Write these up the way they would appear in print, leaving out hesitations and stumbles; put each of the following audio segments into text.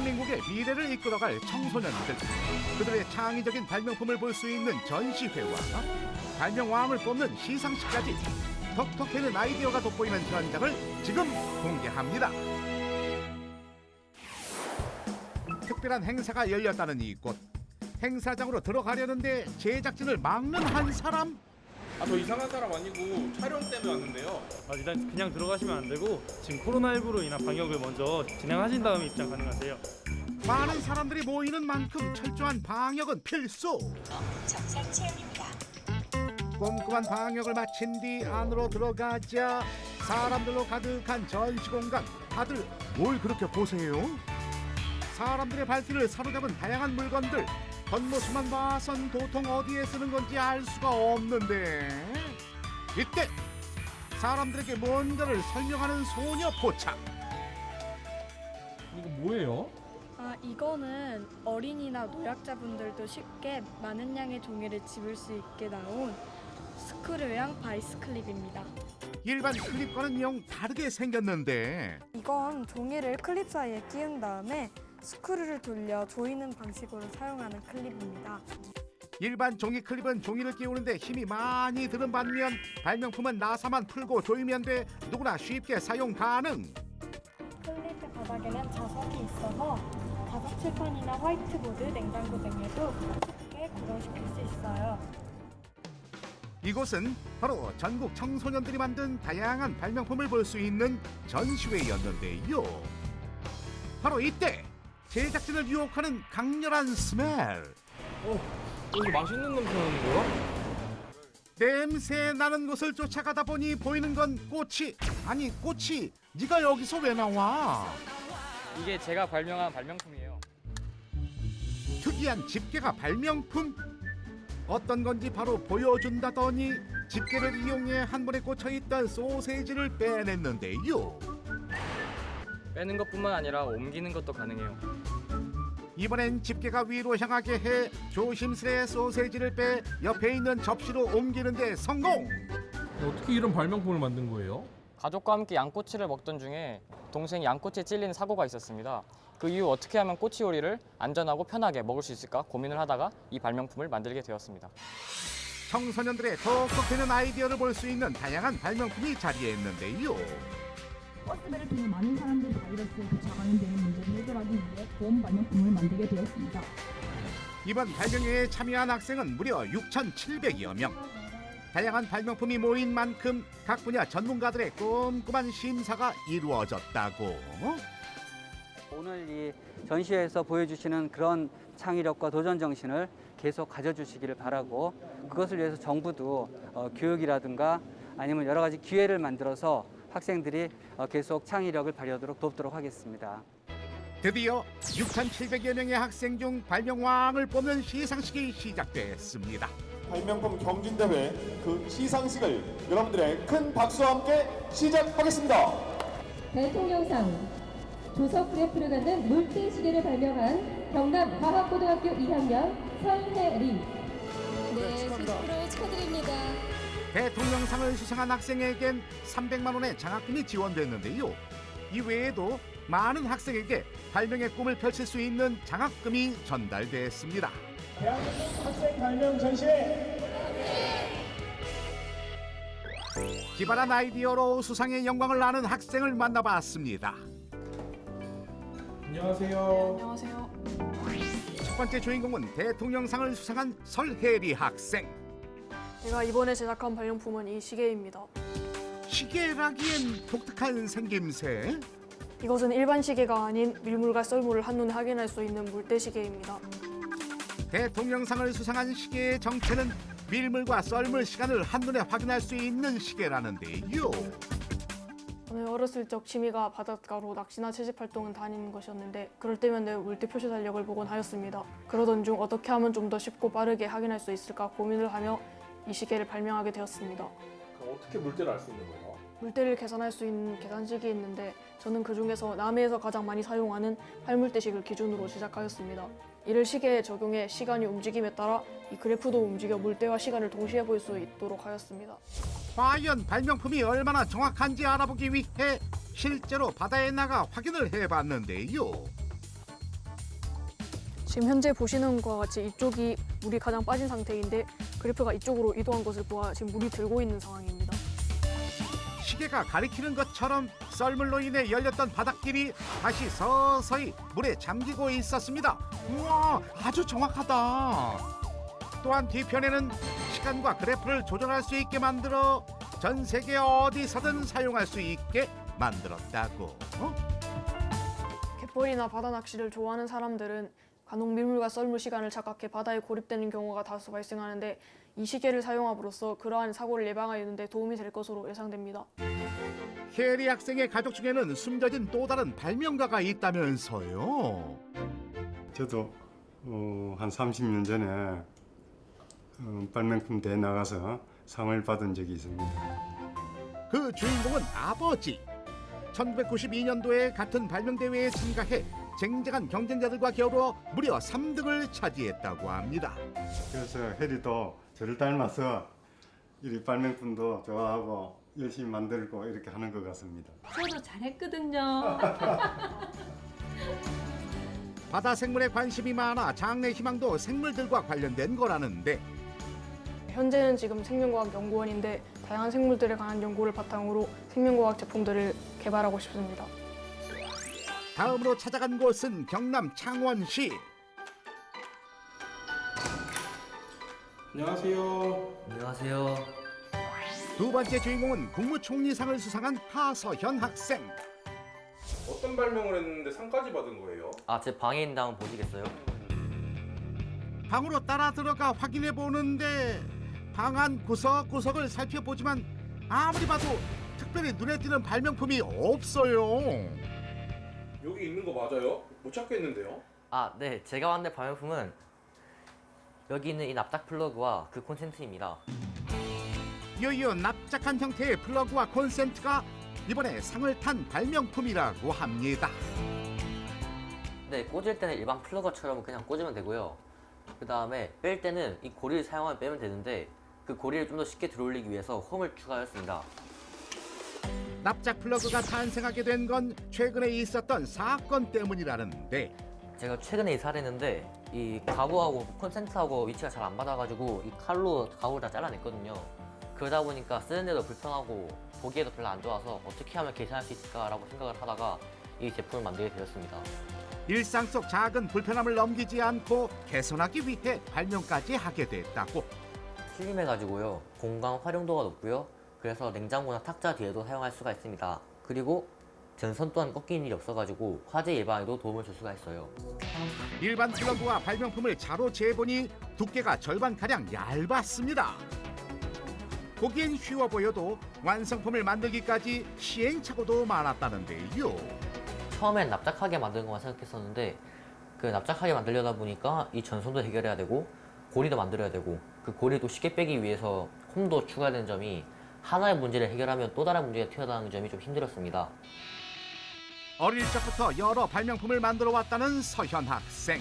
대한민국의 미래를 이끌어갈 청소년들, 그들의 창의적인 발명품을 볼 수 있는 전시회와 발명왕을 뽑는 시상식까지 톡톡해는 아이디어가 돋보이는 현장을 지금 공개합니다. 특별한 행사가 열렸다는 이곳. 행사장으로 들어가려는데 제작진을 막는 한 사람? 저 이상한 사람 아니고 촬영 때문에 왔는데요. 일단 그냥 들어가시면 안 되고 지금 코로나19로 인한 방역을 먼저 진행하신 다음에 입장 가능하세요. 많은 사람들이 모이는 만큼 철저한 방역은 필수. 정상 체험입니다. 꼼꼼한 방역을 마친 뒤 안으로 들어가자 사람들로 가득한 전시 공간. 다들 뭘 그렇게 보세요? 사람들의 발길을 사로잡은 다양한 물건들. 겉모습만 봐선 도통 어디에 쓰는 건지 알 수가 없는데 이때 사람들에게 뭔가를 설명하는 소녀 포착. 이거 뭐예요? 이거는 어린이나 노약자분들도 쉽게 많은 양의 종이를 집을 수 있게 나온 스크류형 바이스 클립입니다. 일반 클립과는 영 다르게 생겼는데 이건 종이를 클립 사이에 끼운 다음에 스크류를 돌려 조이는 방식으로 사용하는 클립입니다. 일반 종이 클립은 종이를 끼우는데 힘이 많이 드는 반면 발명품은 나사만 풀고 조이면 돼 누구나 쉽게 사용 가능. 클립의 바닥에는 자석이 있어서 자석 칠판이나 화이트보드, 냉장고 등에도 쉽게 고정시킬 수 있어요. 이곳은 바로 전국 청소년들이 만든 다양한 발명품을 볼 수 있는 전시회였는데요. 바로 이때 제작진을 유혹하는 강렬한 스멜. 여기 맛있는 냄새 나는데요? 냄새 나는 곳을 쫓아가다 보니 보이는 건 꽃이. 아니 꽃이 네가 여기서 왜 나와? 이게 제가 발명한 발명품이에요. 특이한 집게가 발명품? 어떤 건지 바로 보여준다더니 집게를 이용해 한 번에 꽂혀있던 소세지를 빼냈는데요. 빼는 것뿐만 아니라 옮기는 것도 가능해요. 이번엔 집게가 위로 향하게 해 조심스레 소세지를 빼 옆에 있는 접시로 옮기는데 성공! 어떻게 이런 발명품을 만든 거예요? 가족과 함께 양꼬치를 먹던 중에 동생이 양꼬치에 찔리는 사고가 있었습니다. 그 이후 어떻게 하면 꼬치 요리를 안전하고 편하게 먹을 수 있을까 고민을 하다가 이 발명품을 만들게 되었습니다. 청소년들의 톡톡되는 아이디어를 볼 수 있는 다양한 발명품이 자리했는데요. 버스배를 통해 많은 사람들이 바이러스에 감염되는 문제를 해결하기 위해 보험 발명품을 만들게 되었습니다. 이번 발명회에 참여한 학생은 무려 6,700여 명. 다양한 발명품이 모인 만큼 각 분야 전문가들의 꼼꼼한 심사가 이루어졌다고. 오늘 이 전시회에서 보여주시는 그런 창의력과 도전 정신을 계속 가져주시기를 바라고, 그것을 위해서 정부도 교육이라든가 아니면 여러 가지 기회를 만들어서 학생들이 계속 창의력을 발휘하도록 돕도록 하겠습니다. 드디어 6,700여 명의 학생 중 발명왕을 뽑는 시상식이 시작됐습니다. 발명품 경진대회 그 시상식을 여러분들의 큰 박수와 함께 시작하겠습니다. 대통령상 조석그래프를 갖는 물질시계를 발명한 경남 과학고등학교 2학년 설혜리. 네, 축하드립니다. 축하드립니다. 대통령상을 수상한 학생에겐 300만 원의 장학금이 지원됐는데요. 이 외에도 많은 학생에게 발명의 꿈을 펼칠 수 있는 장학금이 전달됐습니다. 대한민국 학생 발명 전시회 기발한 아이디어로 수상의 영광을 나는 학생을 만나봤습니다. 안녕하세요. 안녕하세요. 첫 번째 주인공은 대통령상을 수상한 설혜리 학생. 제가 이번에 제작한 발명품은 이 시계입니다. 시계라기엔 독특한 생김새. 이것은 일반 시계가 아닌 밀물과 썰물을 한눈에 확인할 수 있는 물때시계입니다. 대통령상을 수상한 시계의 정체는 밀물과 썰물 시간을 한눈에 확인할 수 있는 시계라는데요. 저는 어렸을 적 취미가 바닷가로 낚시나 채집 활동을 다니는 것이었는데 그럴 때면 내 물때 표시 달력을 보곤 하였습니다. 그러던 중 어떻게 하면 좀 더 쉽고 빠르게 확인할 수 있을까 고민을 하며 이 시계를 발명하게 되었습니다. 그럼 어떻게 물때를 알 수 있는 거예요? 물때를 계산할 수 있는 계산식이 있는데 저는 그중에서 남해에서 가장 많이 사용하는 활물대식을 기준으로 제작하였습니다. 이를 시계에 적용해 시간이 움직임에 따라 이 그래프도 움직여 물때와 시간을 동시에 볼 수 있도록 하였습니다. 과연 발명품이 얼마나 정확한지 알아보기 위해 실제로 바다에 나가 확인을 해봤는데요. 지금 현재 보시는 것과 같이 이쪽이 물이 가장 빠진 상태인데 그래프가 이쪽으로 이동한 것을 보아 지금 물이 들고 있는 상황입니다. 시계가 가리키는 것처럼 썰물로 인해 열렸던 바닷길이 다시 서서히 물에 잠기고 있었습니다. 우와, 아주 정확하다. 또한 뒤편에는 시간과 그래프를 조정할 수 있게 만들어 전 세계 어디서든 사용할 수 있게 만들었다고. 갯벌이나 바다 낚시를 좋아하는 사람들은 간혹 밀물과 썰물 시간을 착각해 바다에 고립되는 경우가 다수 발생하는데 이 시계를 사용함으로써 그러한 사고를 예방하는 데 도움이 될 것으로 예상됩니다. 혜리 학생의 가족 중에는 숨겨진 또 다른 발명가가 있다면서요. 저도 한 30년 전에 발명품 대회 나가서 상을 받은 적이 있습니다. 그 주인공은 아버지. 1992년도에 같은 발명대회에 참가해 쟁쟁한 경쟁자들과 겨루어 무려 3등을 차지했다고 합니다. 그래서 해리도 저를 닮아서 이 발명품도 좋아하고 열심히 만들고 이렇게 하는 것 같습니다. 저도 잘했거든요. 바다 생물에 관심이 많아 장래 희망도 생물들과 관련된 거라는데 현재는 지금 생명과학연구원인데 다양한 생물들에 관한 연구를 바탕으로 생명과학 제품들을 개발하고 싶습니다. 다음으로 찾아간 곳은 경남 창원시. 안녕하세요. 안녕하세요. 두 번째 주인공은 국무총리상을 수상한 하서현 학생. 어떤 발명을 했는데 상까지 받은 거예요? 제 방에 있는데 한번 보시겠어요? 방으로 따라 들어가 확인해 보는데 방 안 구석구석을 살펴보지만 아무리 봐도 특별히 눈에 띄는 발명품이 없어요. 여기 있는 거 맞아요? 못 찾겠는데요? 네. 제가 만든 발명품은 여기 있는 이 납작 플러그와 그 콘센트입니다. 유유 납작한 형태의 플러그와 콘센트가 이번에 상을 탄 발명품이라고 합니다. 네, 꽂을 때는 일반 플러그처럼 그냥 꽂으면 되고요. 그 다음에 뺄 때는 이 고리를 사용하면 빼면 되는데 그 고리를 좀 더 쉽게 들어올리기 위해서 홈을 추가하였습니다. 납작 플러그가 탄생하게 된 건 최근에 있었던 사건 때문이라는데 제가 최근에 이사를 했는데 이 가구하고 콘센트하고 위치가 잘 안 맞아가지고 이 칼로 가구를 다 잘라냈거든요. 그러다 보니까 쓰는데도 불편하고 보기에도 별로 안 좋아서 어떻게 하면 개선할 수 있을까라고 생각을 하다가 이 제품을 만들게 되었습니다. 일상 속 작은 불편함을 넘기지 않고 개선하기 위해 발명까지 하게 됐다고. 슬림해가지고요. 공간 활용도가 높고요. 그래서 냉장고나 탁자 뒤에도 사용할 수가 있습니다. 그리고 전선 또한 꺾이는 일이 없어가지고 화재 예방에도 도움을 줄 수가 있어요. 일반 플러그와 발명품을 자로 재보니 두께가 절반가량 얇았습니다. 보기엔 쉬워 보여도 완성품을 만들기까지 시행착오도 많았다는데요. 처음엔 납작하게 만드는 것만 생각했었는데 그 납작하게 만들려다 보니까 이 전선도 해결해야 되고 고리도 만들어야 되고 그 고리도 쉽게 빼기 위해서 홈도 추가되는 점이 하나의 문제를 해결하면 또 다른 문제가 튀어나오는 점이 좀 힘들었습니다. 어릴 적부터 여러 발명품을 만들어 왔다는 서현 학생.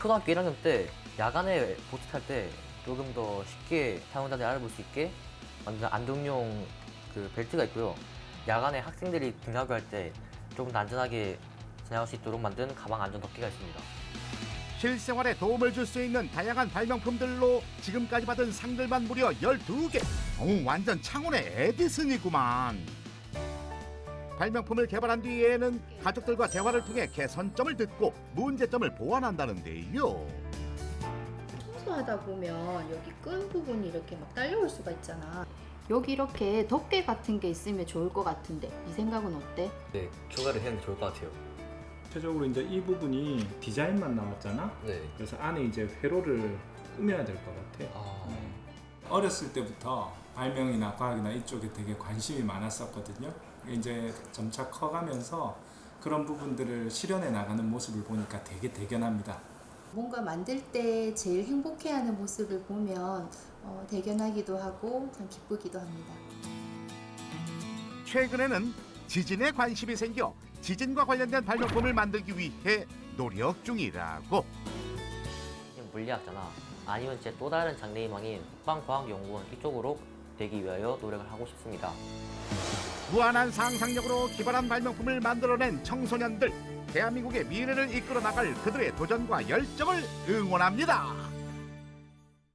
초등학교 1학년 때 야간에 보트 탈 때 조금 더 쉽게 사용자들이 알아볼 수 있게 만든 안정용 그 벨트가 있고요. 야간에 학생들이 등하교할 때 조금 더 안전하게 지나갈 수 있도록 만든 가방 안전 덮개가 있습니다. 실생활에 도움을 줄 수 있는 다양한 발명품들로 지금까지 받은 상들만 무려 12개. 완전 창원의 에디슨이구만. 발명품을 개발한 뒤에는 가족들과 대화를 통해 개선점을 듣고 문제점을 보완한다는데요. 청소하다 보면 여기 끈 부분이 이렇게 막 딸려올 수가 있잖아. 여기 이렇게 덮개 같은 게 있으면 좋을 것 같은데 네 생각은 어때? 네, 추가를 해야 좋을 것 같아요. 전체적으로 이제 이 부분이 디자인만 나왔잖아. 네. 그래서 안에 이제 회로를 꾸며야 될 것 같아. 어렸을 때부터 발명이나 과학이나 이쪽에 되게 관심이 많았었거든요. 이제 점차 커가면서 그런 부분들을 실현해 나가는 모습을 보니까 되게 대견합니다. 뭔가 만들 때 제일 행복해하는 모습을 보면 대견하기도 하고 참 기쁘기도 합니다. 최근에는 지진에 관심이 생겨 지진과 관련된 발명품을 만들기 위해 노력 중이라고. 물리학자나 아니면 제 또 다른 장래희망인 국방과학연구원 이쪽으로 되기 위하여 노력을 하고 싶습니다. 무한한 상상력으로 기발한 발명품을 만들어낸 청소년들. 대한민국의 미래를 이끌어 나갈 그들의 도전과 열정을 응원합니다.